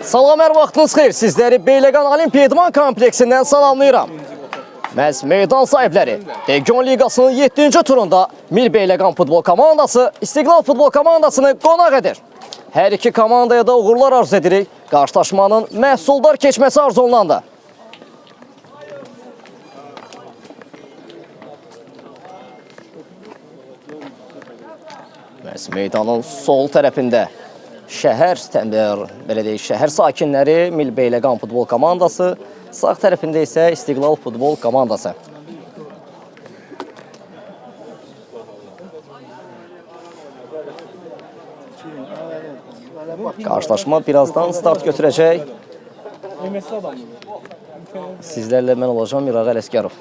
Salam, hər vaxtınız xeyir. Sizləri Beyləqan Olimpiya İdman kompleksindən salamlayıram. Məhz meydan sahibləri Region Liqasının 7-ci turunda Mil Beyləqan futbol komandası İstiqlal futbol komandasını qonaq edir. Hər iki komandaya da uğurlar arzu edirik. Qarşılaşmanın məhsuldar keçməsi arzu olunandı. Məhz meydanın sol tərəfində şəhər sakinləri Mil Beyləqan futbol komandası, sağ tərəfində isə İstiqlal futbol komandası. Qarşılaşma birazdan start götürəcək. Sizlərlə mən olacağım Mirağa Ələsgərov.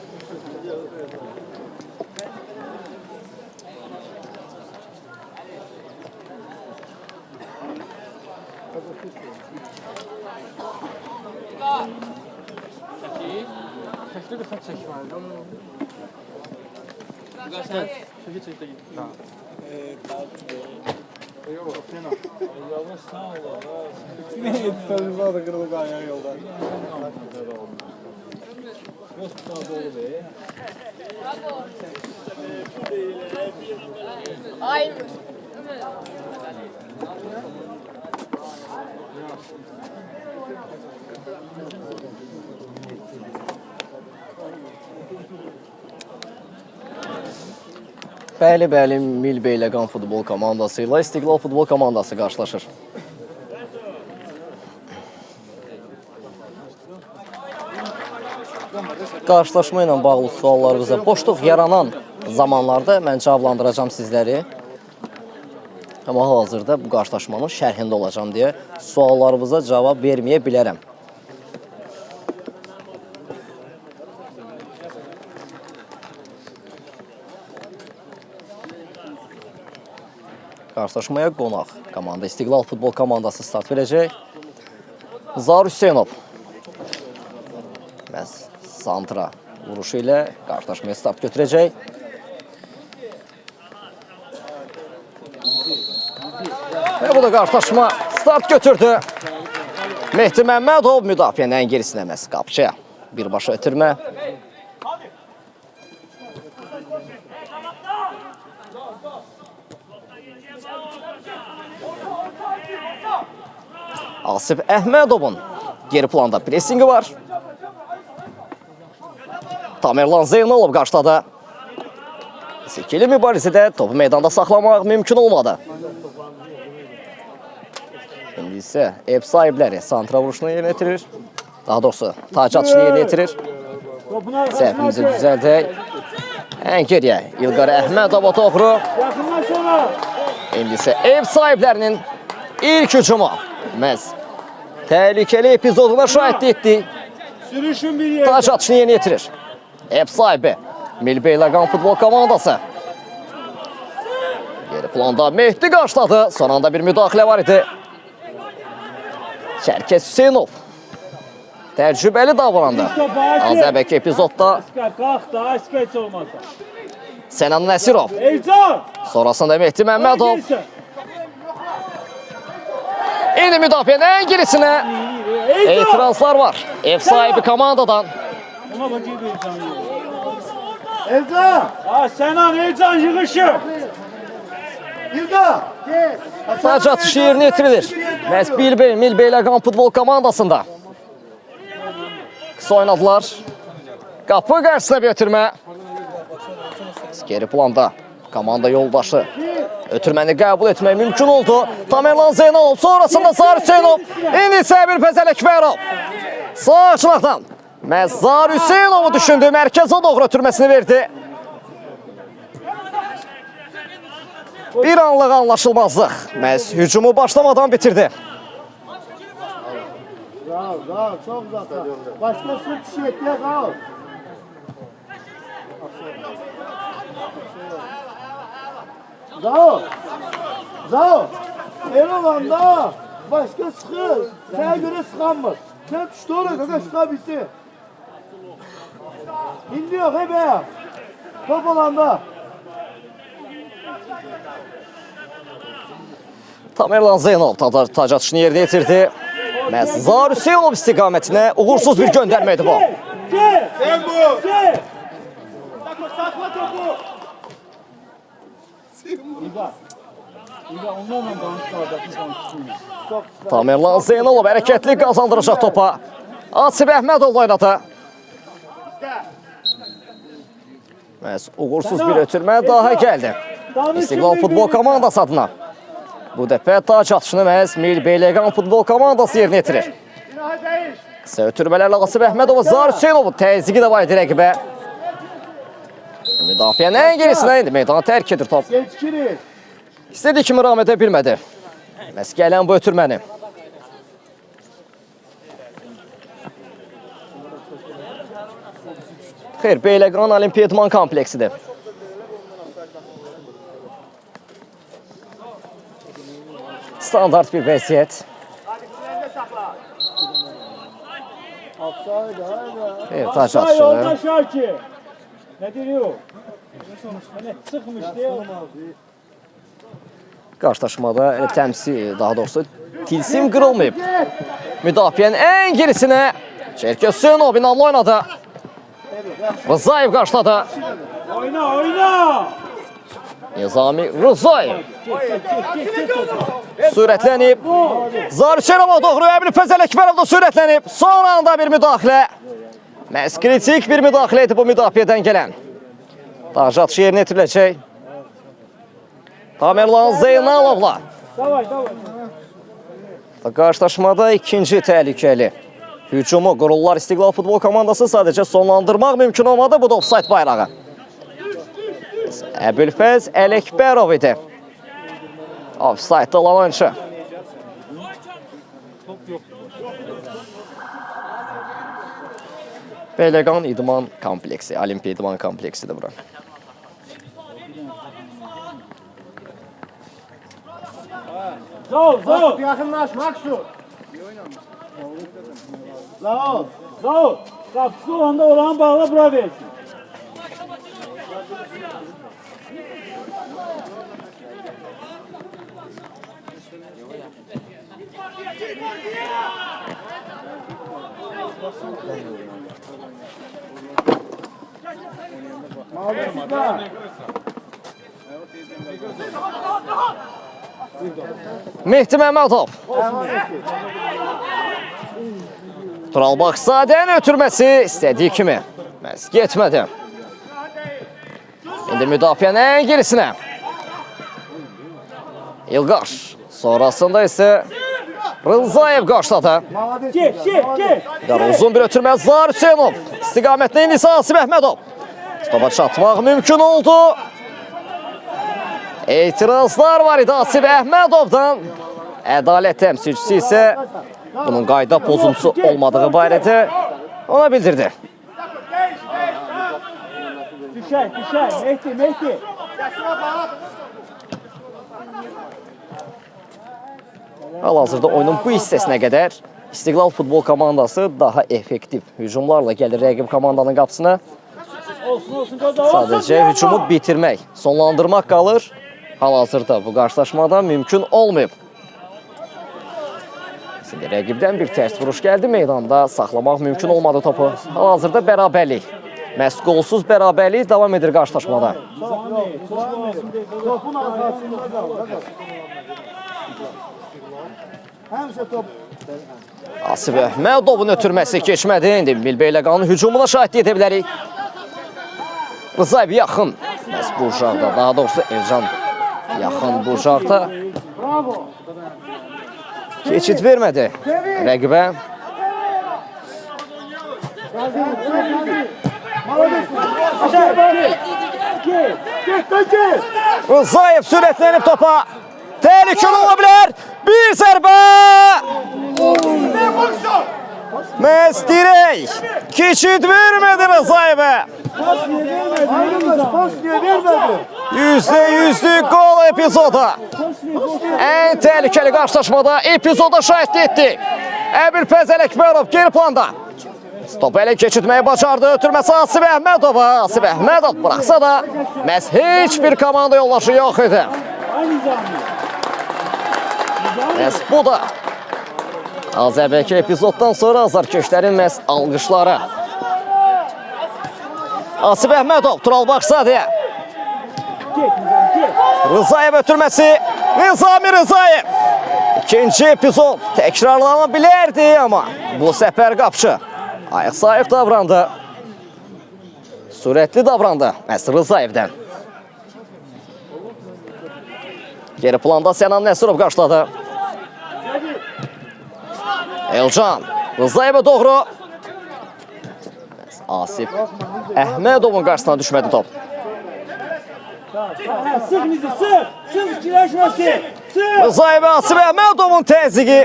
Bəli, Mil Beyləqan futbol komandası ilə İstiqlal futbol komandası qarşılaşır. Qarşılaşma ilə bağlı suallarınıza boşluq yaranan zamanlarda mən cavablandıracağım sizləri. Amma hal-hazırda bu qarşılaşmanın şərhində olacağım deyə suallarınıza cavab verməyə bilərəm. Qarşılaşmaya qonaq komanda İstiqlal futbol komandası start verəcək. Zahir Hüseynov santra vuruşu ilə qarşılaşmaya start götürəcək. Və bu da qarşılaşma start götürdü. Mehdi Məmmədov müdafiənin ən gerisinə məhz qapçıya birbaşa ötürmə. Asif Əhmədovun geri planda presingi var. Tamerlan Zeynalov qarşıladı. İkili mübarizədə topu meydanda saxlamaq mümkün olmadı. İndi isə ev sahibləri santra vuruşunu yerinə yetirir. Daha doğrusu tac atışını yerinə yetirir. Səhvimizi düzəldək. Ən geriyə İlqar Əhmədova doğru. İndi isə ev sahiblərinin ilk hücumu. Məhz təhlükəli epizoduna şahidlik etdik. Tac atışını yerinə yetirir. Ev sahibi Mil Beyləqan futbol komandası. Geri planda Mehdi qarşıladı. Son anda bir müdaxilə var idi. Çərkəz Hüseynov təcrübəli davrandı. Az əvvəlki epizodda Sənan Nəsirov. Sonrasında Mehdi Məmmədov. İndi müdafiənin ən gerisinə etirazlar var. Ev sahibi komandadan. Sənan, Elcan yığışı. Tac atışı yerinə yetirilir. Məhz Mil Beyləqan futbol komandasında. Qısa oynadılar. Qapı qarşısına bir ötürmə. Geri planda komanda yoldaşı ötürməni qəbul etmək mümkün oldu. Tamerlan Zeynalov, sonrasında Zahir Hüseynov. İndi isə bir Fəzəl Əkbərov. Sağ açılaqdan məhz Zahir Hüseynovu düşündü. Mərkəzə doğru ötürməsini verdi. Bir anlıq anlaşılmazlıq. Məhz hücumu başlamadan bitirdi. Çok uzakta. Başka su kişi etkiye kal. Zao. El olanda başka sıkır. Sana göre sıkanmır. Sen düştü oraya kaka sıkabilsin. İndi yok he be. Top olanda. Tamerlan Zeynal tac atışını yerinə yetirdi. Məhz Zahir Hüseynov istiqamətinə uğursuz bir göndərməydi bu. Sen bu. Sen. Sakla topu. Tamerlan Zeynalov hərəkətli qazandıracaq topa. Asif Əhmədov oynadı. Məhz uğursuz bir ötürmə daha gəldi. İstiqlal futbol komandası adına. Bu dəfə tac atışını məhz Mil Beyləqan futbol komandası yerinə yetirir. Qısa ötürmələrlə Asif Əhmədov, Zahir Hüseynov təzyiqi də var idi rəqibə. Müdafiənin ən gerisinə indi meydana tərk edir top. İstədiyi kimi rağm edə bilmədi. Məhz gələn bu ötürməni. Xeyr, Beyləqan Olimpiya İdman kompleksidir. Standart bir vəziyyət. Evet, taç atışı. Nedir yok? Sıkmıştı. Qarşılaşmada təmsil, daha doğrusu tilsim qırılmayıb. Müdafiənin ən gerisinə Şərkə Hüseynov inamlı oynadı. Rızayev qarşıladı. Oyna! Nizami Rızayev. Sürətlənib. Zahir Hüseynova doğru Əbil Fəzəl Əkbərov da sürətlənib. Son anda bir müdaxilə. Məhz kritik bir müdaxilə idi bu müdafiədən gələn. Tac atışı yerinə yetiriləcək. Tamerlan Zeynalovla. Qarşılaşmada ikinci təhlükəli hücumu qururlar İstiqlal futbol komandası sadəcə sonlandırmaq mümkün olmadı. Bu da ofsayt bayrağı. Əbülfəz Ələkbərov idi. Ofsaytda olan oyuncu. Beyləqan İdman kompleksi, Olimpiya İdman kompleksidir bura. Zor. Yakınlaş Maksut. Zor. Kapısı olanda olanı bağla bura versin. Mehdi Məmmədov. Tural Baxsadənin ötürməsi istədiyi kimi. Məhz getmədi. İndi müdafiənin ən gerisinə. İlqar. Sonrasında isə Rızayev qarşıladı. İlqar uzun bir ötürmə. Zahir Hüseynov. İstiqamətlə indi isə Asif Əhmədov. Topa çatmaq mümkün oldu. İtirazlar var idi Asif Əhmədovdan. Ədalət təmsilçisi isə bunun qayda pozuntusu olmadığı barədə ona bildirdi. Düşer. Mehdi. Hal-hazırda oyunun bu hissəsinə qədər İstiqlal futbol komandası daha effektiv hücumlarla gəlir rəqib komandanın qapısına. Sadəcə hücumu bitirmək, sonlandırmaq qalır. Hal-hazırda bu qarşılaşmada mümkün olmayıb. Şimdi rəqibdən bir tərs vuruş gəldi meydanda, saxlamaq mümkün olmadı topu. Hal-hazırda bərabərlik. Məhz qolsuz bərabərlik davam edir qarşılaşmada. Topun arkasında kal. Həmsə top. Asif Əhmədovun ötürməsi keçmədi. İndi Mil Beyləqanın hücumuna şahidlik edə bilərik. Rızayev yaxın. Məhz bu uşaqda, daha doğrusu Elcan yaxın bu uşaqda. Keçid vermədi rəqibə. Rızayev sürətlənib topa. Təhlükəli ola bilər. Bir zərbə. Məhz dirək. Keçid vermədi Rızayevə. Pas niye vermedi? %100'lük gol epizoda. ən təhlükəli qarşılaşmada epizoda şahidlik etdik. Əbil Pəzəl Əkbərov geri planda. Stop elə keçirtməyi bacardı. Ötürməsi Asif Əhmədova. Asif Əhmədov bıraxsa da məhz heç bir komanda yoldaşı yox idi. Məhz bu da az əvvəlki epizoddan sonra azarkeşlərin məhz alqışları. Asif Əhmədov, Tural Baxsadıya. Rızayev ötürməsi, Nizami Rızayev. İkinci epizod təkrarlana bilərdi, amma bu səfər qapçı ayıq sayıq davrandı. Sürətli davrandı məhz Rızayevdən. Geri planda Sənan Nəsirov qarşıladı. Elcan, Rızayevə doğru. Asif Əhmədovun qarşısına düşmədi top. Rızayev Asif Əhmədovun təzyiqi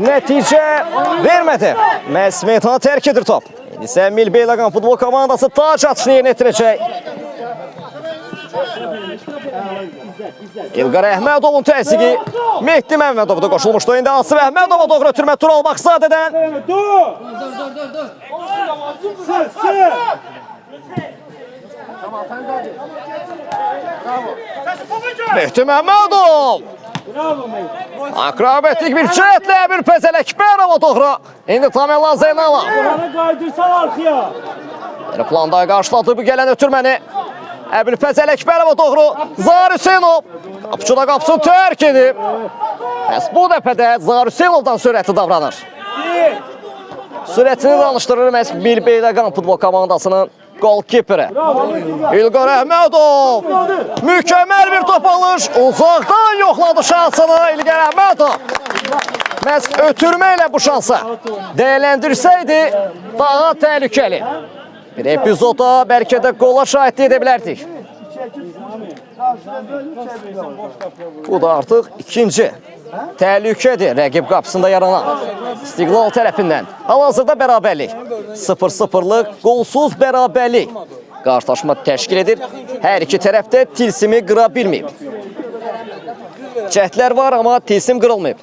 nəticə vermədi. Məhz meydanı tərk edir top. İndi isə Milli Beyləqan futbol komandası tac atışını yerinə yetirəcək. İlqar Əhmədovun təzyiqi Mehdi Məmmədov da qoşulmuşdu. İndi Asif Əhmədova doğru ötürmə Tural Baxsadədən. Mehdi Məmmədov. Akrobetlik bir cəhətlə Əbil Pəzəl Əkbərova doğru. İndi Tamerlan Zeynalov. Planda qarşıladı bu gələn ötürməni. Əbil Pəzəl Əkbərova doğru. Zahir Hüseynov. Qapıcıda qapısını tərk edib. Bəs bu dəfədə Zahir Hüseynovdan sürətli davranır. Sürətini danışdırır məhz Milli Beyləqan futbol komandasının golkiperi. İlqar Əhmədov. Mükəmməl bir top alış. Uzaqdan yoxladı şansını İlqar Əhmədov. Məhz ötürmə ilə bu şansı dəyərləndirsəydi daha təhlükəli bir epizoda bəlkə də qola şahidlik edə bilərdik. Bu da artıq ikinci təhlükədir rəqib qapısında yaranan İstiqlal tərəfindən. Hal-hazırda bərabərlik. 0-0'lıq qolsuz bərabərlik qarşılaşma təşkil edir. Hər iki tərəf də tilsimi qıra bilməyib. Cəhdlər var, amma tilsim qırılmayıb.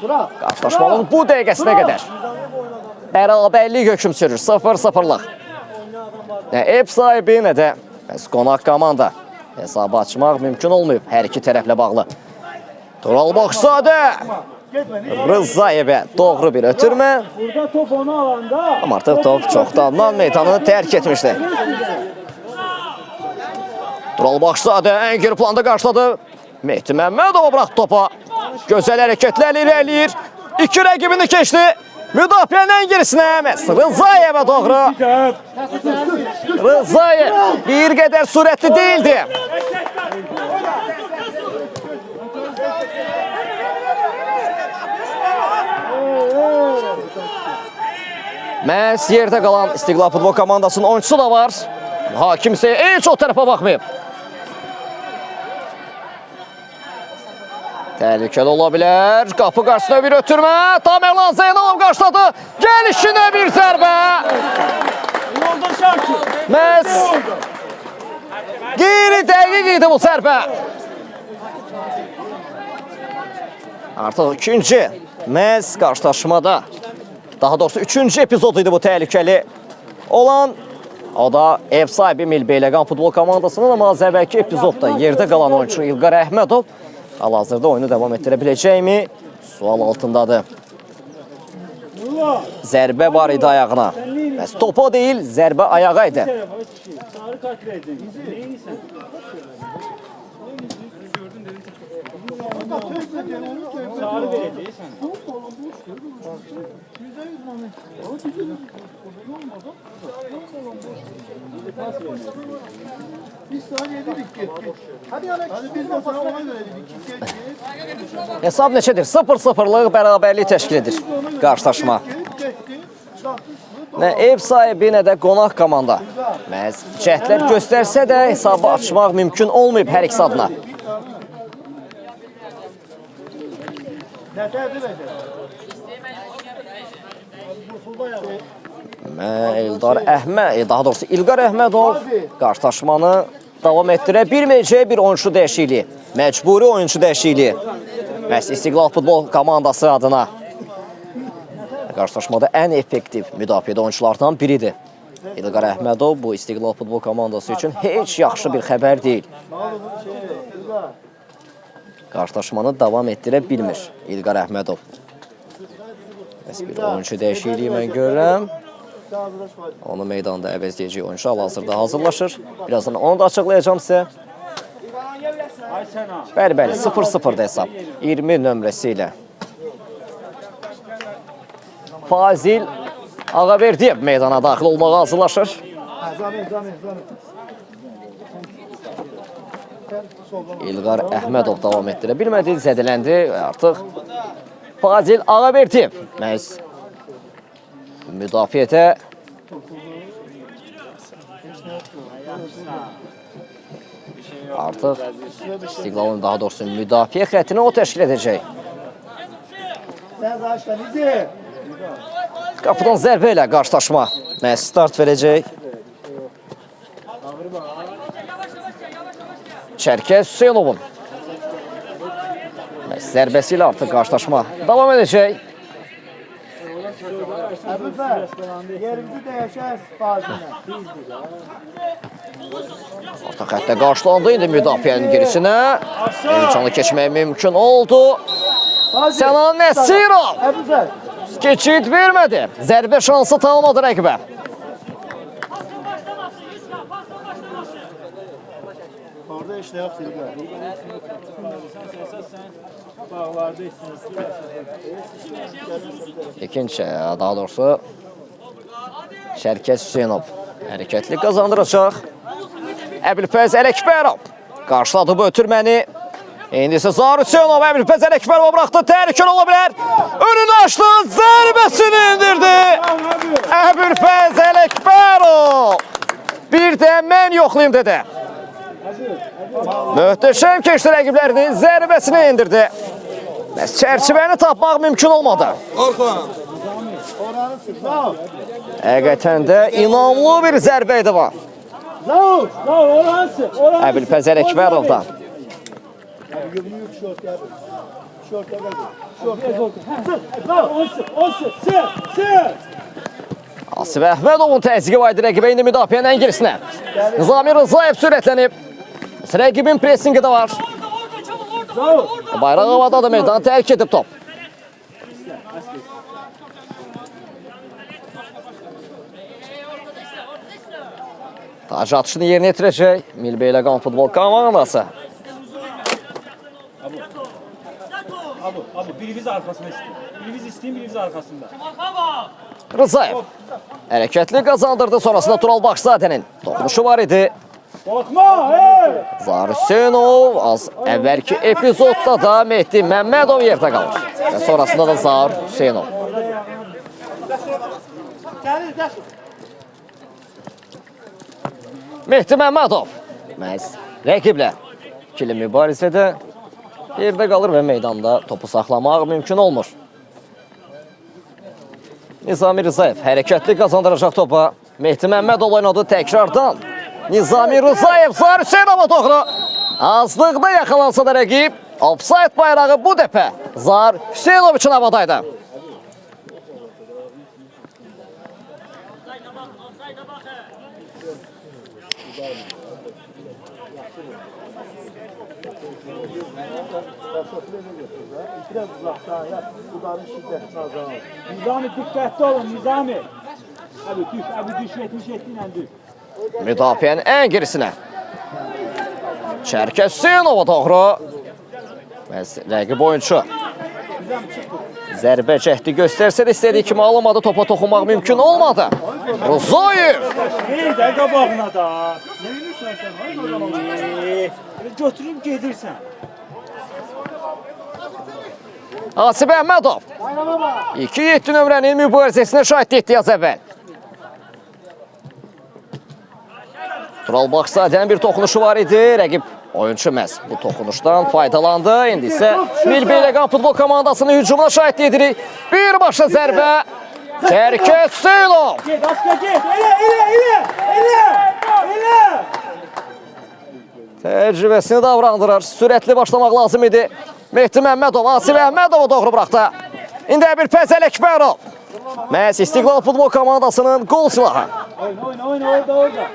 Qarşılaşmanın bu dəqiqəsinə qədər bərabərlik hökm sürür. 0-0'lıq. Nə ev sahibi, nə də qonaq komanda hesabı açmaq mümkün olmayıb hər iki tərəflə bağlı. Tural Baxsadə Rızayevə doğru bir ötürmə. Amma artıq top çoxdandan meydanını tərk etmişdi. Tural Baxsadə ən geri planda qarşıladı. Mehdi Məmmədova bıraxdı topa. Gözəl hərəkətlərlə irəliyir. İki rəqibini keçdi. Müdafiənin ən gerisinə Rızayevə doğru. Rızayev bir qədər sürətli değildi. Məhz yerdə qalan İstiqlal futbol komandasının oyuncusu da var. Hakim isə heç o tərəfə baxmayıb. Təhlükəli ola bilər. Qapı qarşısına bir ötürmə. Tamerlan Zeynalov qarşıladı. Gəlişinə bir zərbə. Məhz qeyri-dəqiq idi bu zərbə. Artıq ikinci məhz qarşılaşmada, daha doğrusu üçüncü epizod idi bu təhlükəli olan. O da ev sahibi Milli Beyləqan futbol komandasının, amma az əvvəlki epizodda yerdə qalan oyuncu İlqar Əhmədov hal-hazırda oyunu davam etdirə biləcəkmi? Sual altındadır. Zərbə var idi ayağına. Bəs topa deyil, zərbə ayağa idi. Hesab neçədir? 0-0'lıq bərabərlik təşkil edir qarşılaşma. Nə ev sahibi, nə də qonaq komanda. Məhz cəhdlər göstərsə də hesabı açmaq mümkün olmayıb hər ikisi adına. İlqar Əhmədov qarşılaşmanı davam etdirə bilməyəcək bir oyuncu dəyişikliyi. Məcburi oyuncu dəyişikliyi. Məhz İstiqlal futbol komandası adına. Qarşılaşmada ən effektiv müdafiədə oyunculardan biridir. İlqar Əhmədov bu İstiqlal futbol komandası üçün heç yaxşı bir xəbər deyil. Qarşılaşmanı davam etdirə bilmir İlqar Əhmədov. Bir oyuncu dəyişikliyi mən görürəm. Onu meydanda əvəzləyəcək oyuncu hal-hazırda hazırlaşır. Birazdan onu da açıqlayacağım sizə. Bəli, 0-0 hesab. 20 nömrəsi ilə. Fazil Ağaverdiyev meydana daxil olmağa hazırlaşır. İlqar Əhmədov davam etdirə bilmədi, zədələndi. Artıq Fazil Ağaverdiyev məhz müdafiədə artıq İstiqlalın daha doğrusu müdafiə xəttini o təşkil edəcək. Qapıdan zərbə ilə qarşılaşma məhz start verəcək. Çərkəz Hüseynovun zərbəsi ilə artıq qarşılaşma davam edəcək. Yerimizi dəyişər Fazilə. Orta xəttə qarşılandı indi müdafiənin gerisinə. Canlı keçmək mümkün oldu. Sənan Nəsirov keçid vermədi. Zərbə şansı tanımadı rəqibə. Orada işlə yoxdur. İkinci, daha doğrusu Çərkəz Hüseynov hərəkətli qazandıracaq. Əbilfəz Ələkbərov qarşıladı bu ötürməni. İndi isə Zahir Hüseynov Əbilfəz Ələkbərova buraxdı. Təhlükəli ola bilər. Önünü açdı. Zərbəsini indirdi. Əbilfəz Ələkbərov. Bir də mən yoxlayım dedi. Möhtəşəm keçdi rəqiblərinin zərbəsini indirdi. Çərçivəni tapmaq mümkün olmadı. Həqiqətən də inamlı bir zərbə idi var. Əbilfəz Ələkbərovdan. Asif Əhmədovun təzyiqi var idi rəqibə indi müdafiənin ən gerisinə. Nizami Rızayev sürətlənib. Rəqibin presingi də var. Bayraq havadadır, meydanı tərk edib top. Taci atışını yerinə yetirəcək Milbeyləqan futbol komandası. Abi birimiz arkasında isteyin. Birimiz isteyin, birimiz arkasında. Rızayev hərəkətli qazandırdı. Sonrasında Tural Baxzadənin toxunuşu var idi. Bakma, hey! Zahir Hüseynov az əvvəlki epizodda da Mehdi Məmmədov yerdə qalır. Və sonrasında da Zahir Hüseynov. Mehdi Məmmədov məhz rəqiblə ikili mübarizədə yerdə qalır və meydanda topu saxlamaq mümkün olmur. Nizami Rızayev hərəkətli qazandıracaq topa. Mehdi Məmmədov oynadı təkrardan. Nizami Rızayev Zahir Hüseynova doğru. Azlıqda yaxalansa da rəqib. Offside bayrağı bu dəfə Zahir Hüseynov üçün havadaydı. Biraz uzaqdan ya, udarın şiddətini azalır. Nizami dikkatli olun Nizami. Abi düş 77 ilə düş. Müdafiənin ən gerisinə. Çərkəz Hüseynova doğru. Rəqib oyuncu. Zərbə cəhdi göstərsə də istədiyi kimi alamadı. Topa toxunmaq mümkün olmadı. Rızayev. Hey də qabağına da. Götürüb gedirsən. Asif Əhmədov 2-7 nömrənin mübarizəsinə şahid etdi az əvvəl. Tural Baxzadənin bir toxunuşu var idi. Rəqib oyuncu məhz bu toxunuşdan faydalandı. İndi isə Milbeyləqan futbol komandasının hücumuna şahid edirik. Birbaşa zərbə. Çərkəz Hüseynov. Get, aşka get. Elə. Təcrübəsini davrandırır. Sürətli başlamaq lazım idi. Mehdi Məmmədov, Asif Əhmədov doğru buraxdı. İndi Əbülfəz Ələkbərov. Məhz İstiqlal futbol komandasının qol silahı. Oyna, orada.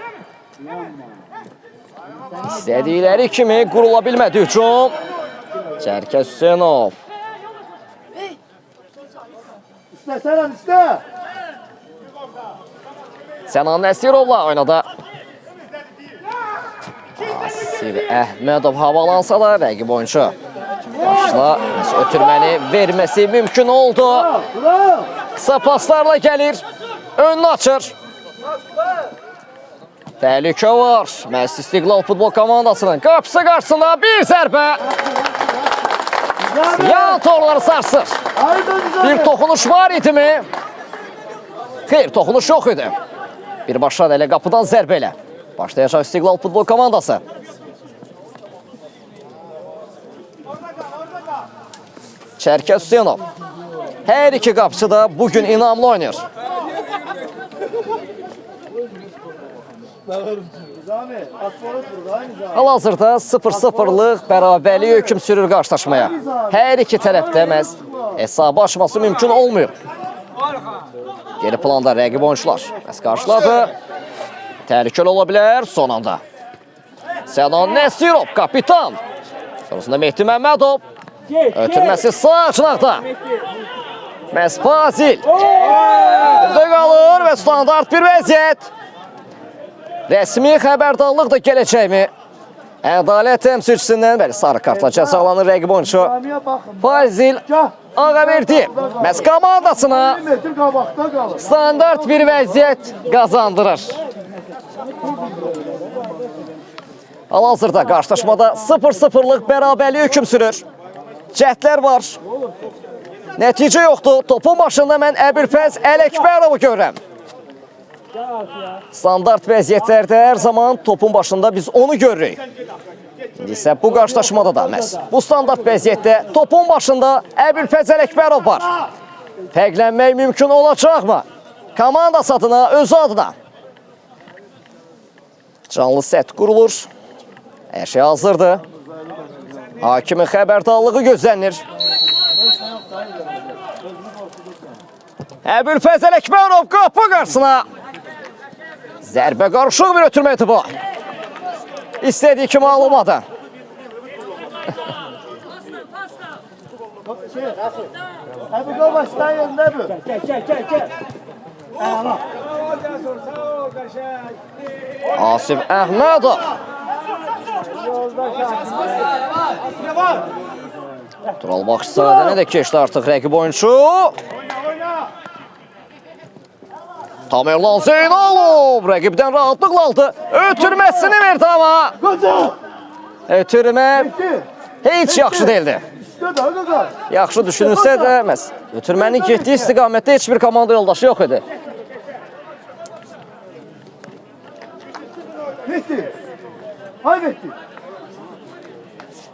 İstədikləri kimi qurula bilmədi hücum. Çərkəz Hüseynov. İstəsənəm, istə. Sənan Nəsirovla oynadı. Asif Əhmədov havalansa da rəqib oyuncu başla ötürməni verməsi mümkün oldu. Qısa paslarla gəlir, önünü açır. Təhlükə var. Məhz İstiqlal futbol komandasının qapısı qarşısında bir zərbə. Yan torları sarsır. Bir toxunuş var idi mi? Xeyr, toxunuş yox idi. Birbaşa elə qapıdan zərbə ilə başlayacaq İstiqlal futbol komandası. Çərkəz Hüseynov. Hər iki qapıcı da bugün inamlı oynayır. Hal-hazırda 0-0'lıq bərabərlik hökm sürür qarşılaşmaya. Hər iki tərəfdə məhz hesabı açması mümkün olmuyor. Geri planda rəqib oyuncular məhz qarşıladı. Təhlükəli ola bilər son anda. Sənan Nəsirov, kapitan. Sonrasında Mehdi Məmmədov. Ötürməsi sağ açılaqda. Məhz Fazil. Burada qalır və standart bir vəziyyət. Rəsmi xəbərdarlıq da gələcəkmi? Ədalət təmsilçisindən bəli sarı kartla cəzalanır rəqib oyuncu. Fazil Ağaverdiyev məhz komandasına standart bir vəziyyət qazandırır. Hal-hazırda qarşılaşmada 0-0'lıq bərabərlik hökm sürür. Cəhdlər var. Nəticə yoxdur. Topun başında mən Əbülfəz Ələkbərovu görürəm. Standart vəziyyətlərdə hər zaman topun başında biz onu görürük. İndi isə bu qarşılaşmada da məhz bu standart vəziyyətdə topun başında Əbülfəz Ələkbərov var. Fərqlənmək mümkün olacaqmı? Komandası adına, özü adına. Canlı set qurulur. Hər şey hazırdır. Hakimin xəbərdarlığı gözlənilir. Əbülfəz Ələkbərov qapı qarşısına. Zərbə qarışıq bir ötürməkdir bu. İstədiyi kimi alınmadı. Əbülfəz başdan yerində bu. Gəl. Asif Əhmədov. Tural Baxşısadəni də keçdi artıq rəqib oyuncu. Tamerlan Zeynalov rəqibdən rahatlıqla aldı. Ötürməsini verdi ama. Ötürmə heç yaxşı deyildi. Yaxşı düşünülsə də məhz ötürmənin getdiyi istiqamətdə heç bir komanda yoldaşı yox idi.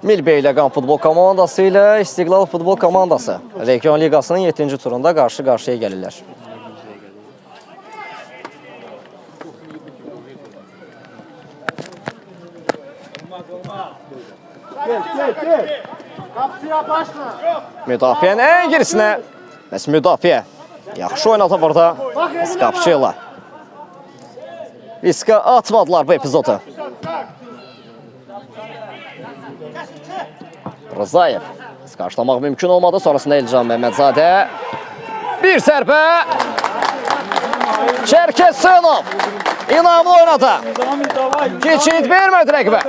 Milbeyləqan futbol komandası ilə İstiqlal futbol komandası Region Liqasının 7-ci turunda qarşı-qarşıya gəlirlər. Gel. Kapıya başla. Müdafiənin ən gerisinə. Bəs müdafiə yaxşı oynadı burada. Qapıcı ilə. Riskə atmadılar bu epizodu. Rızayev. Qarşılamaq mümkün olmadı. Sonrasında Elcan Məmmədzadə. Bir zərbə. Çərkəz Hüseynov. İnamlı oynadı. Keçid vermədi rəqibə.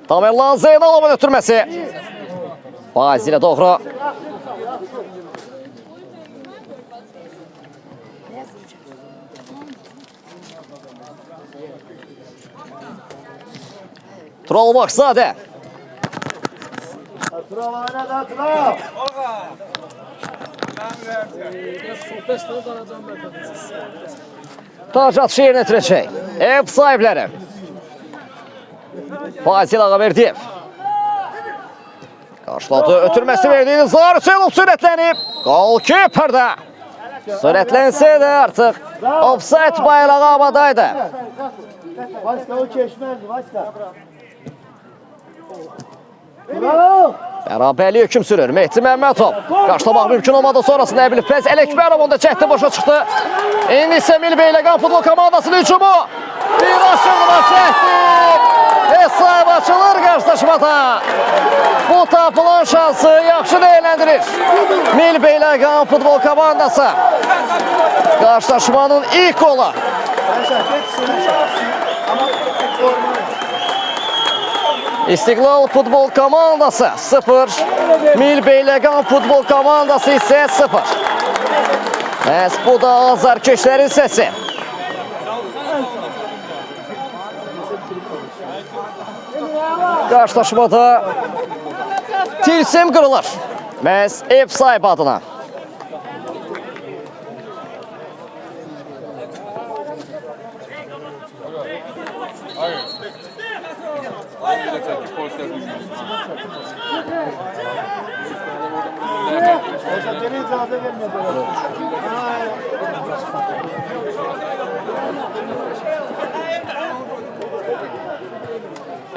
Tamerlan Zeynalovun ötürməsi. Fazilə doğru. Tural Baxşısadə. Tural oynadı, Tural. Tac atışı yerinə yetirəcək. Ev sahibləri. Fazil Ağaverdiyev. Qarşıladı, ötürməsi verdiğini Zahar Hüseynov sürətlənib. Golkiperdə. Sürətlənsə də artıq offside bayrağı havadaydı. Vaska o keçməzdi, Vaska. Bravo! Bərabərlik hökm sürür. Mehdi Məmmədov. Qarşılamaq mümkün olmadı. Sonrasında Əbil Fəz Ələkbərov onda çəkdi, boşa çıxdı. İndi isə Milbeyləqan futbol komandasının hücumu. Bir aşırma çəkdi. Hesab açılır qarşılaşmada. Bu tapılan şansı yaxşı değerlendirir Milbeyləqan futbol komandası. Qarşılaşmanın ilk golu. İstiqlal futbol komandası 0. Milbeyləqan futbol komandası isə 0. Məhz bu da azarkeşlərin səsi. Qarşılaşmada tilsim qırılır. Məhz ev sahibi adına.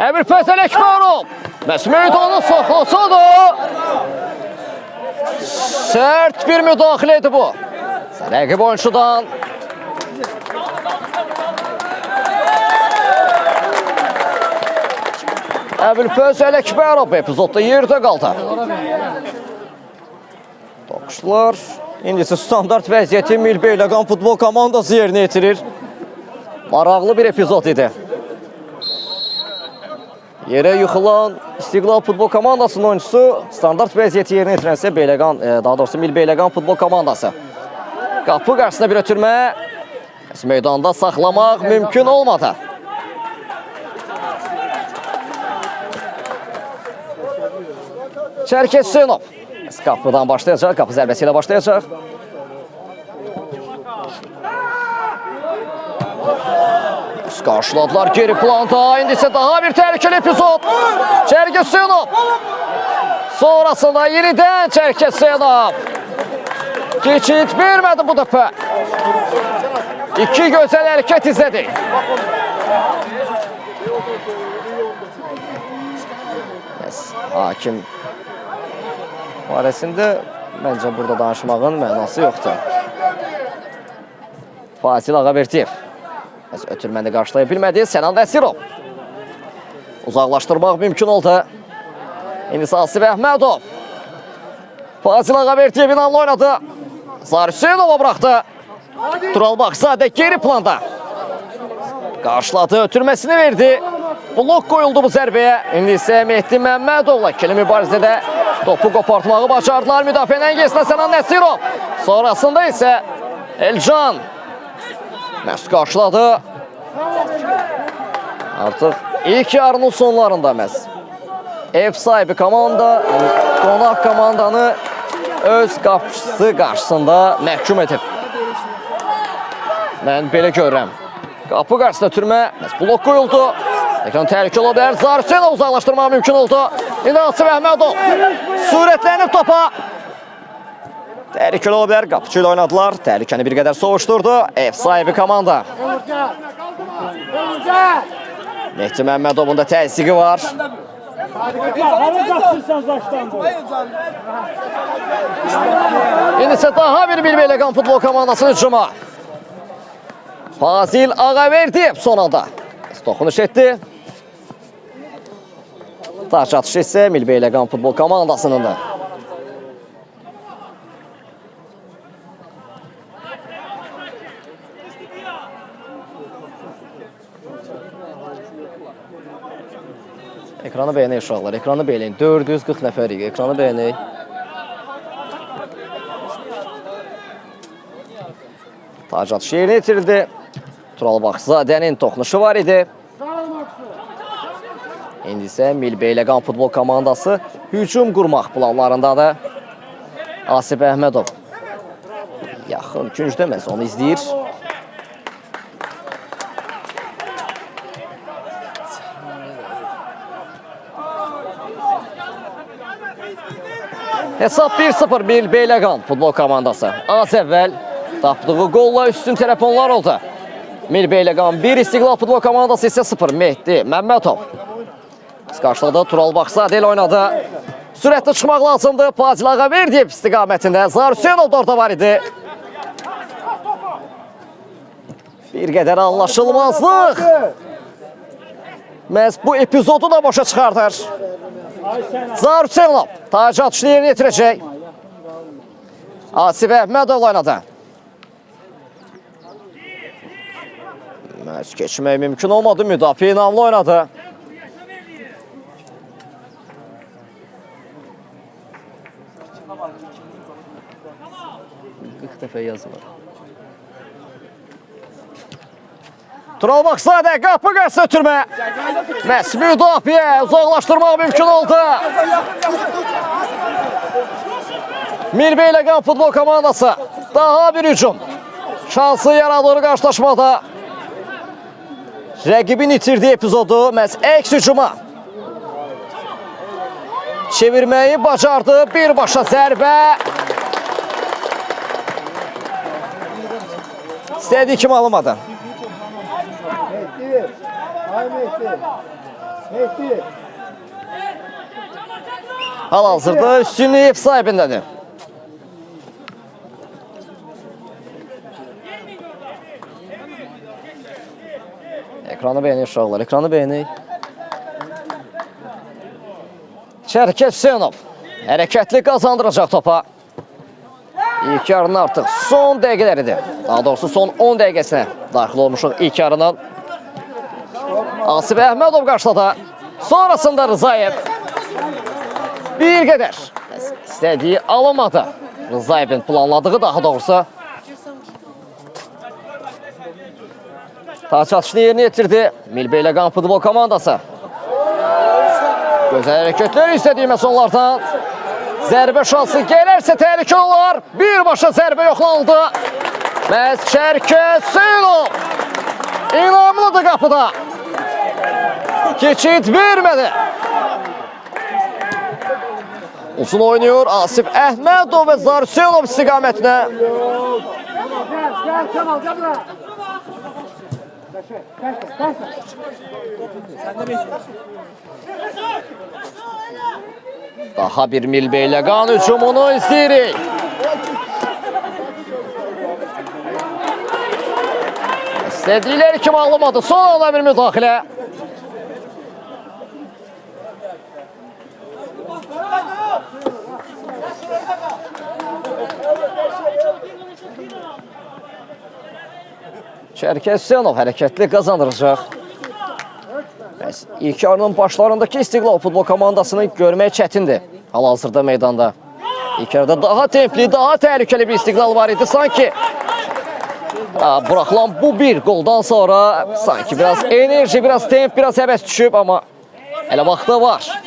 Əmir Fəz Ələkbərov. Məhz meydanın soxlasıdır. Sərt bir müdaxilə idi bu. Rəqib oyuncudan. Əmir Fəz Ələkbərov epizodda yerdə qaldı. Toqquşdular. İndisi standart vəziyyəti Milbeyləqan futbol komandası yerinə yetirir. Maraqlı bir epizod idi. Yerə yıxılan İstiqlal futbol komandasının oyuncusu standart vəziyyəti yerinə yetirənsə daha doğrusu Milbeyləqan futbol komandası. Qapı qarşısına bir ötürmə meydanda saxlamaq mümkün olmadı. Çərkez Hüseynov qapıdan başlayacaq, qapı zərbəsi ilə başlayacaq. Qarşıladılar geri planda. İndi isə daha bir təhlükəli epizod. Çərkez Hüseynov. Sonrasında yenidən Çərkez Hüseynov. Keçid vermədi bu dəfə. İki gözəl hərəkət izlədi. Hakim barəsində məncə burada danışmağın mənası yoxdur. Fasil Ağaberdiyev. Ötürməni qarşılaya bilmədi. Sənan Nəsirov. Uzaqlaşdırmaq mümkün oldu. İndi Asif Əhmədov. Fazil Ağaberdiyev inanla oynadı. Zahir Hüseynova bıraxdı. Tural Baxzadə geri planda. Qarşıladı, ötürməsini verdi. Blok qoyuldu bu zərbəyə. İndi isə Mehdi Məmmədovla ikili mübarizədə topu qopartmağı bacardılar. Müdafiənin əngesinə Sənan Nəsirov. Sonrasında isə Elcan məhz qarşıladı. Artıq ilk yarının sonlarında məhz ev sahibi komanda qonaq komandanı öz qapıcısı qarşısında məhkum edib. Mən belə görürəm. Qapı qarşısında türmə məhz blok qoyuldu. Ekran təhlükə ola bilər. Zahir Hüseynov uzaqlaşdırmaq mümkün oldu. İndi Asif Əhmədov sürətlənib topa. Təhlükəli ola bilər. Qapıcı ilə oynadılar. Təhlükəni bir qədər soğuşdurdu. Ev sahibi komanda. Mehdi Məmmədovun da təzyiqi var. İndi isə daha bir Milbeyləqan futbol komandasının hücuma. Fazil Ağaberdiyev son anda toxunuş etdi. Taç atışı isə Milbeyləqan futbol komandasının da. Ekranı bəyənək uşaqlar, ekranı bəyənək. 440 nəfərik, ekranı bəyənək. Tac atışı yerinə yetirildi. Tural Baxzadənin toxunuşu var idi. İndi isə Milbeyləqan futbol komandası hücum qurmaq planlarındadır. Asif Əhmədov yaxın küncdə məhz onu izləyir. Hesab 1-0 Milbeyləqan futbol komandası. Az əvvəl tapdığı qolla üstün telefonlar oldu. Mirbeyləqan 1, İstiqlal futbol komandası isə 0. Mehdi Məmmədov. Qarşıladı, Tural Baxsadə ilə oynadı. Sürətli çıxmaq lazımdır. Fazil Ağaverdiyev istiqamətində. Zahir Hüseynov da orada var idi. Bir qədər anlaşılmazlıq. Məhz bu epizodu da boşa çıxardır. Zahir Hüseynov taci atışını yerinə yetirəcək. Asif Əhmədov oynadı. Məhz keçmək mümkün olmadı. Müdafiə inamlı oynadı. Dəfə yazılır. Tural Baxsadə qapı qarşısı ötürmə. Məhz müdafiə uzaqlaşdırmaq mümkün oldu. Mirbeyləqan futbol komandası daha bir hücum şansı yaradır qarşılaşmada. Rəqibin itirdiyi epizodu məhz əks hücuma çevirməyi bacardı. Birbaşa zərbə. İstədiyi kimi alınmadı. Mehdi. Ay Mehdi. Mehdi. Hal-hazırda üstünlüyü ev sahibindədir. Ekranı beğenir uşaqlar, ekranı beğenir. Şərkət Hüseynov hərəkətli qazandıracaq topa. İlk yarının artıq son dəqiqələridir. Daha doğrusu son 10 dəqiqəsinə daxil olmuşuq ilk yarının. Asif Əhmədov qarşıladı. Sonrasında Rızayev. Bir qədər istədiyi alınmadı. Rızayevin planladığı daha doğrusu. Taç atışını yerinə yetirdi Mirbeyləqan futbol komandası. Gözəl hərəkətlər istədiyi məhz onlardan. Zərbə şansı gələrsə təhlükə olar. Birbaşa zərbə yoxlanıldı. Məhz Şərkət Hüseynov inamlıdır qapıda. Keçid vermədi. Uzun oynuyor Asif Əhmədov və Zahir Hüseynov istiqamətinə. Daha bir Mirbeyləqan hücumunu izləyirik. İstədikləri kimi alınmadı. Son anda bir müdaxilə. Şərkət Hüseynov hərəkətli qazandıracaq. İlk yarının başlarındakı İstiqlal futbol komandasını görmək çətindir hal-hazırda meydanda. İlk yarıda daha templi, daha təhlükəli bir İstiqlal var idi. Sanki buraxılan bu bir goldan sonra sanki biraz enerji, biraz temp, biraz həvəs düşüb, amma hələ vaxtı var.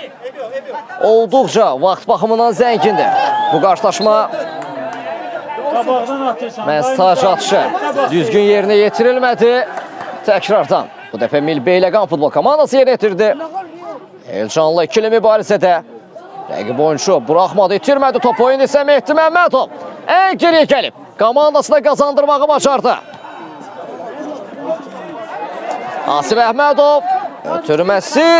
Olduqca vaxt baxımından zəngindir. Bu qarşılaşma məhz tac atışı düzgün yerinə yetirilmədi. Təkrardan bu dəfə Mirbeyləqan futbol komandası yerinə yetirdi. Elcanla ikili mübarizədə rəqib oyuncu buraxmadı, itirmədi top. Oyun isə Mehdi Məmmədov ən geriyə gəlib komandasına qazandırmağı bacardı. Asif Əhmədov ötürməsi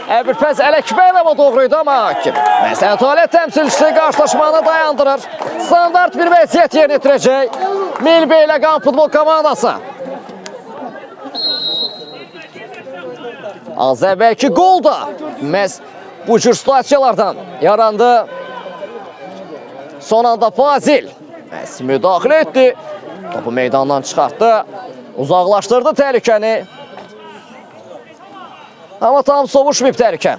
Əbülfəz Ələkbərova doğruydu, amma hakim Məsələn Tualet təmsilçisi qarşılaşmanı dayandırır. Standart bir vəziyyət yerinə yetirəcək Mirbeyləqan futbol komandası. Az əvvəlki gol da məhz bu cür situasiyalardan yarandı. Son anda Fazil məhz müdaxilə etdi. Topu meydandan çıxartdı. Uzaqlaşdırdı təhlükəni. Amma tam sovuşmayıb təhlükə.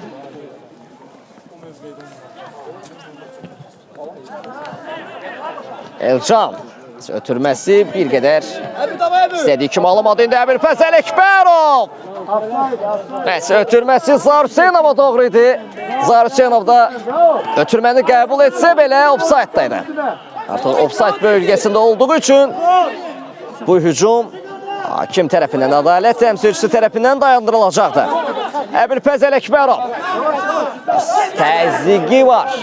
Elcan ötürməsi bir qədər istədiyi kimi alamadı. İndi Əbülfəz Ələkbərov. Ötürməsi Zahir Hüseynova doğru idi. Zahir Hüseynov da ötürməni qəbul etsə belə ofsaytdaydı. Artıq ofsayt bölgəsində olduğu üçün bu hücum hakim tərəfindən, ədalət təmsilçisi tərəfindən dayandırılacaqdı. Əbülfəz Ələkbərov təzyiqi var.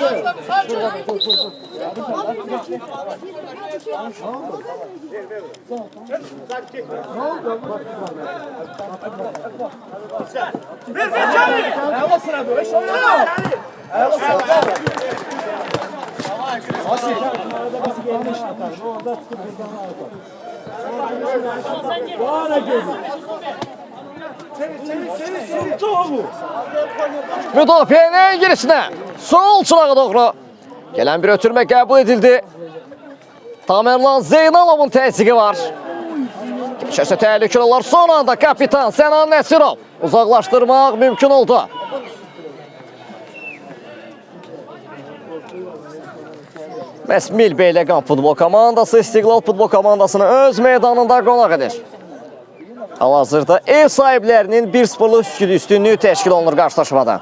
Müdafiənin ən girişinə sol çırağa doğru gələn bir ötürmə qəbul edildi. Tamerlan Zeynalovun təzyiqi var. Keçərsə təhlükəli olar. Son anda kapitan Sənan Nəsirov uzaqlaşdırmaq mümkün oldu. Məhz Mil Beyləqan futbol komandası İstiqlal futbol komandasını öz meydanında qonaq edir. Hal-hazırda ev sahiblərinin 1-0'lık üstünlüyü təşkil olunur qarşılaşmada.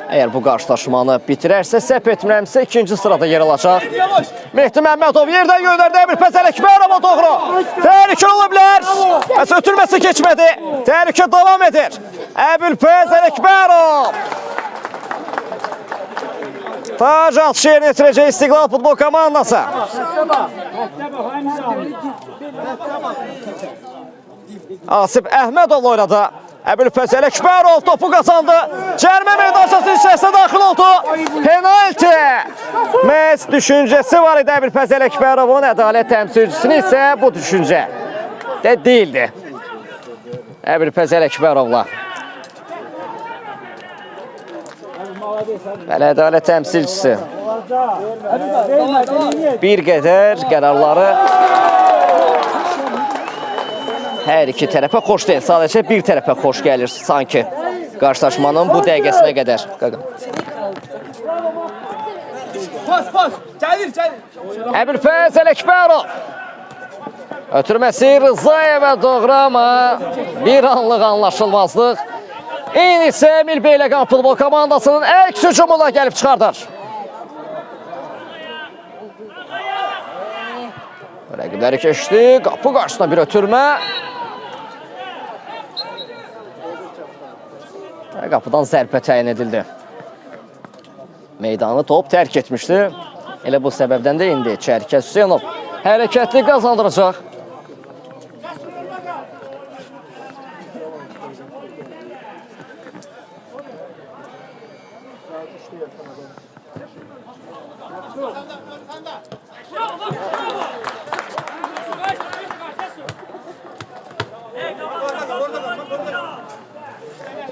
Əgər bu qarşılaşmanı bitirərsə, səhv etmirəmsə ikinci sırada yer alacaq. Mehdi Məmmədov yerdən göndərdi, Əbil Fəzəl Əkbərova doğru. Təhlükə ola bilər. Ötürməsi keçmədi. Təhlükə davam edir. Əbil Fəzəl Əkbərov. Tac atışı yerinə yetirəcək İstiqlal futbol komandası. Asif Əhmədov oynadı. Əbil Fəzəl Əkbərov topu qazandı. Cərmə meydançası içərisinə daxil oldu. Penalti. Məhz düşüncəsi var idi Əbil Fəzəl Əkbərovun. Ədalət təmsilçisinin isə bu düşüncə də deyildi. Əbil Fəzəl Əkbərovla. Bəli, ədalət təmsilçisi. Bir qədər qərarları hər iki tərəfə xoş deyil. Sadəcə bir tərəfə xoş gəlir sanki qarşılaşmanın bu dəqiqəsinə qədər. Əbil Fəzəl Əkbərov. Ötürməsi Rızayevə doğru amma bir anlıq anlaşılmazlıq. İndi isə Mil Beyləqan futbol komandasının əks hücumuna gəlib çıxardır. Rəqibləri keçdi. Qapı qarşısına bir ötürmə. Qapıdan zərbə təyin edildi. Meydanı top tərk etmişdi. Elə bu səbəbdən də indi Çərkəz Hüseynov hərəkətli qazandıracaq.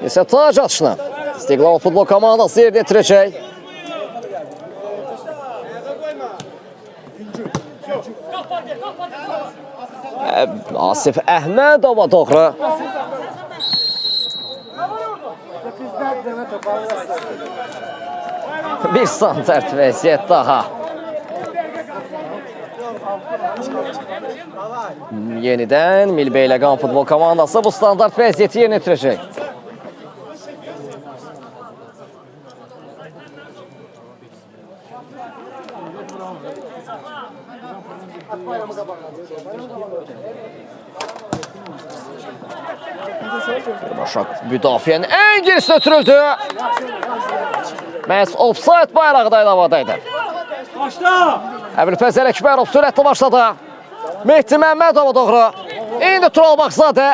İsə tac atışına İstiqlal futbol komandası yerinə yetirəcək. Asif Əhmədova doğru. Bir standart vəziyyət daha. Yenidən Mil Beyləqan futbol komandası bu standart vəziyyəti yerinə yetirəcək. Başak müdafiənin ən girişinə ötürüldü. Məhz offside bayrağı da havadaydı. Əbil Fəzəl Əkbərov sürətli başladı. Mehdi Məmmədova doğru. İndi Tural Baxzadə.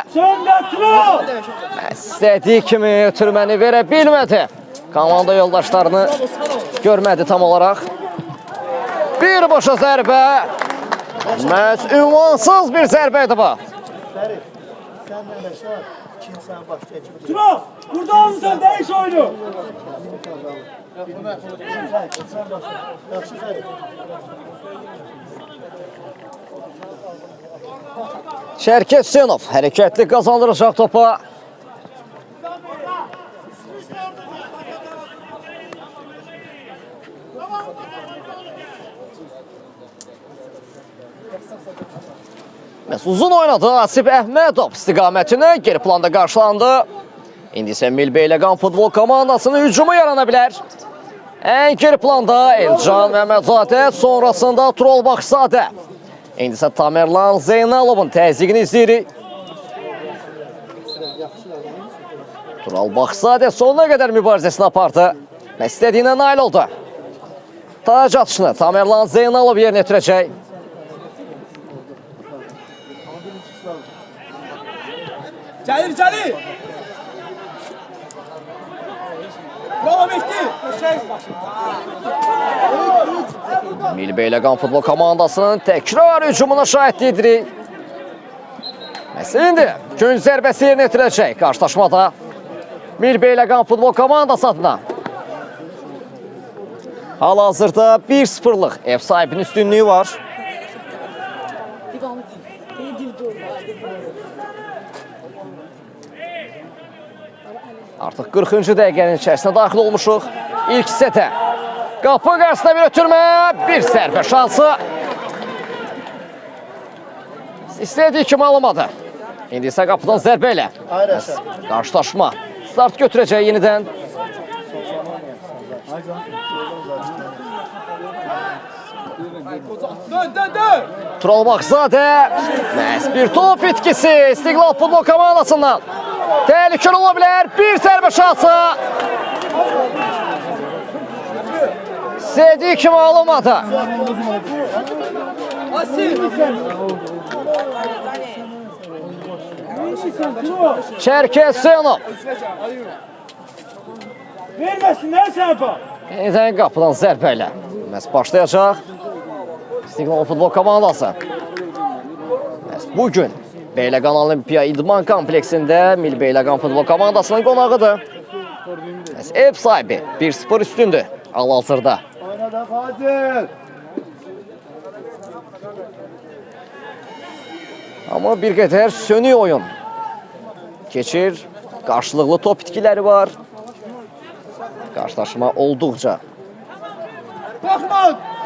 İstədiyi kimi ötürməni verə bilmədi. Komanda yoldaşlarını görmədi tam olaraq. Bir boşa zərbə. Məhz ünvansız bir zərbə idi bu. Tural, burada olmuşsan değiş oyunu. Çərkəz Hüseynov hərəkətli qazandıracaq topu. Uzun oynadı Asif Əhmədov istiqamətinə geri planda qarşılandı. İndi isə Mil Beyləqan futbol komandasının hücumu yarana bilər. Ən geri planda Elcan Məmmədzadə, sonrasında Tural Baxzadə. İndi isə Tamerlan Zeynalovun təzyiqini izləyirik. Tural Baxzadə sonuna qədər mübarizəsini apardı və istədiyinə nail oldu. Tac atışını Tamerlan Zeynalov yerinə yetirəcək. Gəlir. Bravo Mehdi. Milbeyləqan futbol komandasının təkrar hücumuna şahidlik edirik. Məsələ indi gün zərbəsi yerinə yetirəcək qarşılaşmada Milbeyləqan futbol komandası adına. Hal-hazırda 1-0'lıq ev sahibinin üstünlüyü var. Artıq 40-cı dəqiqənin içərisində daxil olmuşuq. İlk setə. Qapı qarşısına bir ötürmə, bir sərbə şansı. İstədiyi kimi alınmadı. İndi isə qapıdan zərbə ilə. Qarşılaşma. Start götürəcək yenidən. Dön. Tural Baxzadə. Məhz bir top itkisi İstiqlal futbol komandasından. Təhlükəli ola bilər. Bir zərbə şansı. İstədiyi kimi alınmadı. Çərkez Hüseynov. Verməsinlər sənə. Yenidən qapıdan zərbə ilə. Məhz başlayacaq İstiqlal futbol komandası. Məhz bugün Beyləqan Olimpiya İdman kompleksində Milbeyləqan futbol komandasının qonağıdır. Məhz ev sahibi 1-0 üstündür hal-hazırda. Oynadı Fazil. Amma bir qədər sönük oyun keçir. Qarşılıqlı top itkiləri var. Qarşılaşma olduqca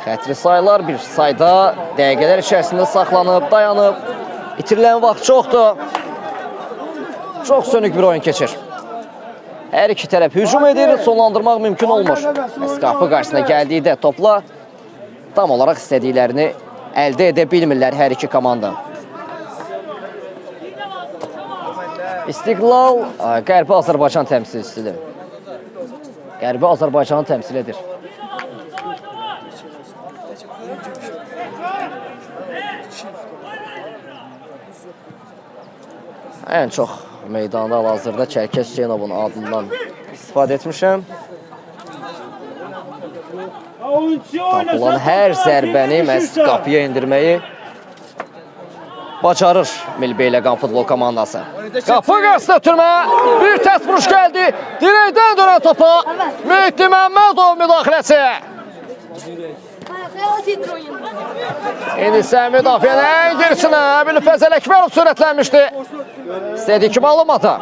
xətri sayılar bir sayda dəqiqələr içərisində saxlanıb, dayanıb. İtirilən vaxt çoxdur. Çox sönük bir oyun keçir. Hər iki tərəf hücum edir, sonlandırmaq mümkün olmur. Məhz qapı qarşısına gəldikdə topla tam olaraq istədiklərini əldə edə bilmirlər hər iki komanda. İstiqlal Qərbi Azərbaycan təmsilçisidir. Qərbi Azərbaycanı təmsil edir. Ən çox meydanda hal-hazırda Çərkez Hüseynovun adından istifadə etmişəm. Tapılan hər zərbəni məhz qapıya indirməyi bacarır Milbeyləqan futbol komandası. Qapı qarşısına ötürmə, bir tərs vuruş gəldi. Dirəkdən dönən topa Mehdi Məmmədov müdaxiləsi. İndi isə müdafiənin ən gerisinə Əbülfəz Ələkbərov sürətlənmişdi. İstədiyi kimi alınmadı.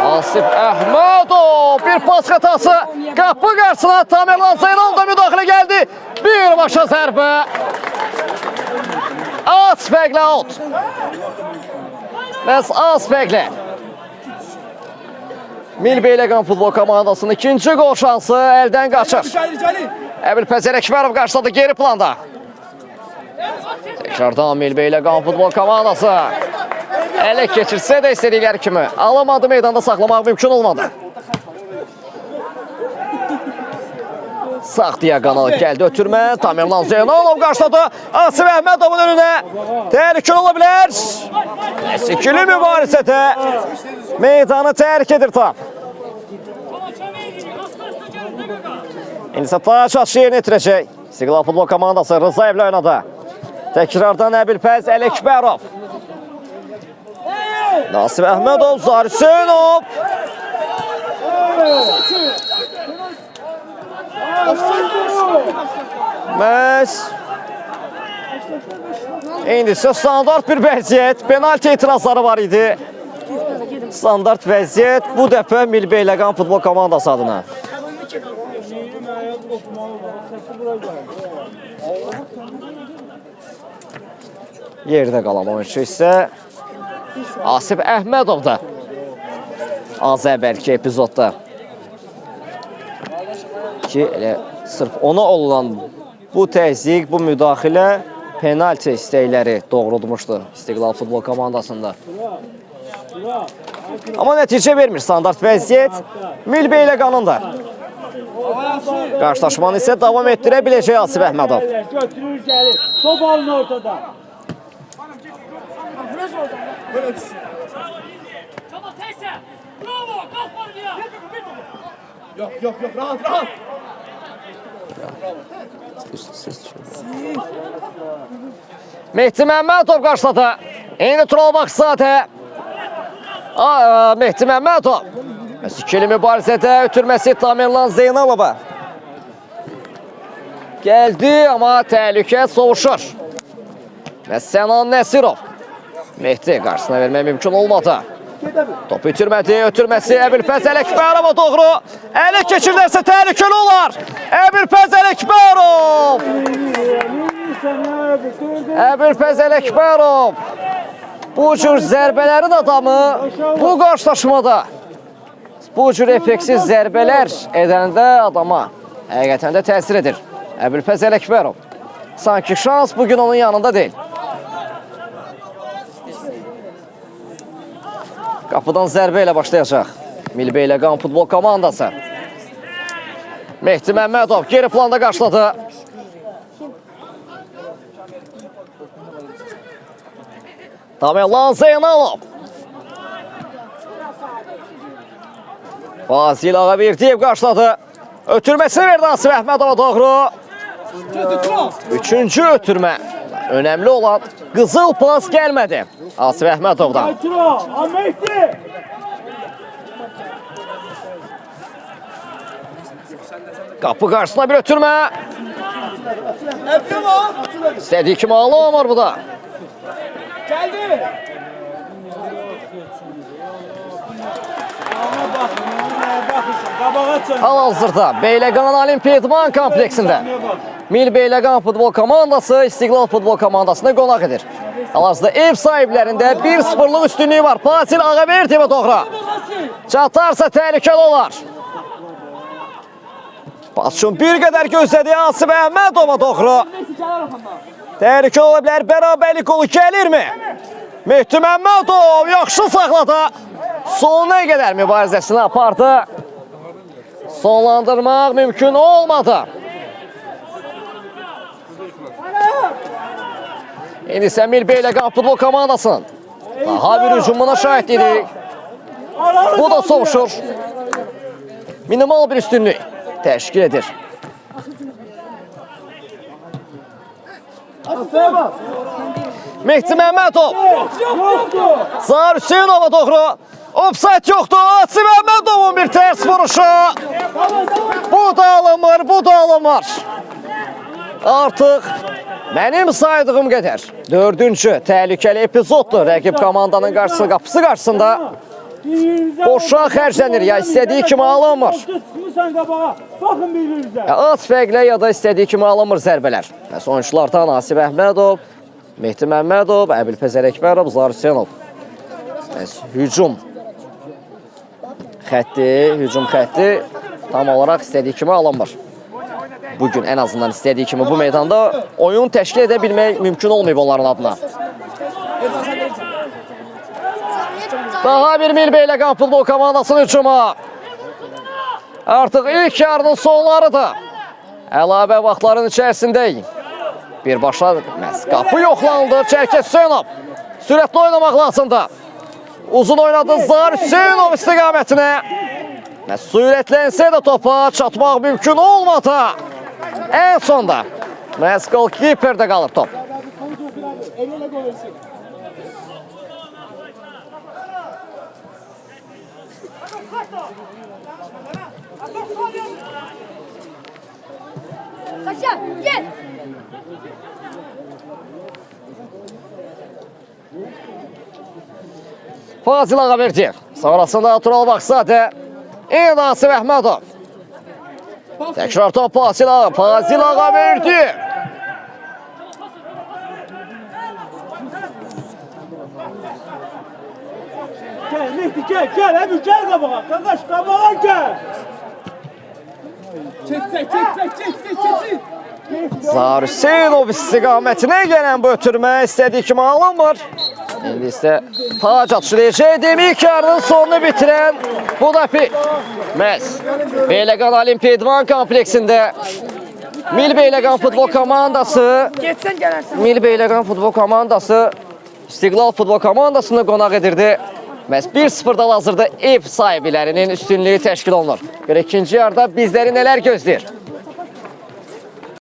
Asif Əhmədov bir pas xətası. Qapı qarşısına Tamerlan Zeynalov da müdaxilə gəldi. Bir başa zərbə. Az fərqlə out. Məhz az fərqlə. Milbeyləqan futbol komandasının ikinci qol şansı əldən qaçır. Əbülfəz Ələkbərov qarşıladı geri planda. Tekrardan Milbeyləqan futbol komandası ələ keçirsə də istədikləri kimi alamadı, meydanda saxlamaq mümkün olmadı. Sağ diaqonal gəldi ötürmə. Tamerlan Zeynalov qarşıladı. Asif Əhmədovun önünə. Təhlükəli ola bilər. İkili mübarizədə meydanı tərk edir tam. İndi isə taç atışı yerinə yetirəcək. İstiqlal futbol komandası Rızayevlə oynadı. Təkrardan Əbülfəz Ələkbərov. Nasib Əhmədov, Zahir Hüseynov. Məhz İndi isə standart bir vəziyyət. Penalti etirazları var idi. Standart vəziyyət bu dəfə Milbeyləqan futbol komandası adına. Yerdə qalan oyuncu isə Asif Əhmədov'da. Az əvvəlki epizodda ki, elə sırf ona olunan bu təzyiq, bu müdaxilə penalti istəkləri doğrulmuşdu İstiqlal futbol komandasında. Amma nəticə vermir standart vəziyyət Milbeyləqanın da. Qarşılaşmanı isə davam etdirə biləcək Asif Əhmədov. Götürür gəlir. Top alın ortada. Yok, rahat. Mehdi Məmmədov qarşıladı. Eyni Tural Baxsadə. Mehdi Məmmədov. İkili mübarizədə ötürməsi Tamerlan Zeynalova. Gəldi, amma təhlükə sovuşur. Və Sənan Nəsirov. Mehdi qarşısına vermək mümkün olmadı. Top itirmədi, ötürməsi Əbülfəz Ələkbərova doğru. Ələ keçirlərsə təhlükəli olar. Əbülfəz Ələkbərov. Əbülfəz Ələkbərov. Bu cür zərbələrin adamı bu qarşılaşmada. Bu cür effeksiz zərbələr edəndə adama həqiqətən də təsir edir. Əbülfəz Ələkbərov. Sanki şans bugün onun yanında deyil. Qapıdan zərbə ilə başlayacaq Milbeyləqan futbol komandası. Mehdi Məmmədov geri planda qarşıladı. Tamerlan Zeynalov. Fazil Ağabirdiyev qarşıladı. Ötürməsini verdi Asif Əhmədova doğru. Üçüncü ötürmə. Önemli olan qızıl pas gəlmədi Asif Əhmədovdan. Qapı qarşısına bir ötürmə. İstədiyi kimi alamır bu da. Geldi. Hal-hazırda Beyləqan Olimpiya İdman kompleksində Milbeyləqan futbol komandası İstiqlal futbol komandasına qonaq edir. Hal-hazırda ev sahiblərində 1-0'lıq üstünlüyü var. Fazil Ağaberdiyevə doğru. Çatarsa təhlükəli olar. Pas üçün bir qədər gözlədi Asif Əhmədova doğru. Təhlükəli ola bilər. Bərabərlik qolu gəlirmi? Mehdi Məmmədov yaxşı saxladı. Sonuna qədər mübarizəsini apardı. Sonlandırmaq mümkün olmadı. İndi isə Milbeyləqan futbol komandasının daha bir hücumuna şahid edik. Bu da sovuşur. Minimal bir üstünlük təşkil edir. Mehdi Məmmədov. Zahir Hüseynova doğru. Offside yoxdur. Asif Əhmədovun bir tərs vuruşu. Bu da alınmır, bu da alınmır. Artıq mənim saydığım qədər 4-cü təhlükəli epizoddur. Rəqib komandanın qapısı qarşısında boşa xərclənir. Ya istədiyi kimi alınmır. Az fərqlə ya da istədiyi kimi alınmır zərbələr. Sonuçlardan Asif Əhmədov, Mehdi Məmmədov, Əbülfəz Ələkbərov, Zahir Hüseynov. Hücum xətti tam olaraq istədiyi kimi alınmır. Bugün en azından istədiyi kimi bu meydanda oyun təşkil edə bilmək mümkün olmayıb onların adına. Daha bir Milbeyləqan futbol komandasının hücumu. Artıq ilk yarının sonlarıdır. Əlavə vaxtların içərisindəyik. Birbaşa qapı yoxlanıldı. Çərkəz Hüseynov sürətli oynamaq lazımdır. Uzun oynadı Zahir Hüseynov istiqamətinə. Sürətlənsə də topa çatmaq mümkün olmadı. En sonda goalkeeperdə qalır top. Kaçak, gel. Fazil Ağaberdiyev. Sonrasında Tural Baxsadə. İndi Asif Əhmədov. Təkrar top Fazil Ağaberdiyev. Gel Mehdi gel Ebu gel qabağa. Qardaş qabağa gel. Çek. Zahir Hüseynov istiqamətinə gələn bu ötürmə istədiyi kimi alınmır. İndi isə tac atışlayacaq. Demir yarının sonunu bitirən bu da məhz Beyləqan Olimpiya İdman kompleksində Mil Beyləqan futbol komandası Mil Beyləqan futbol komandası İstiqlal futbol komandasını qonaq edirdi. Məhz 1-0'dan hazırda ev sahiblərinin üstünlüyü təşkil olunur. İkinci yarıda bizləri nələr gözləyir?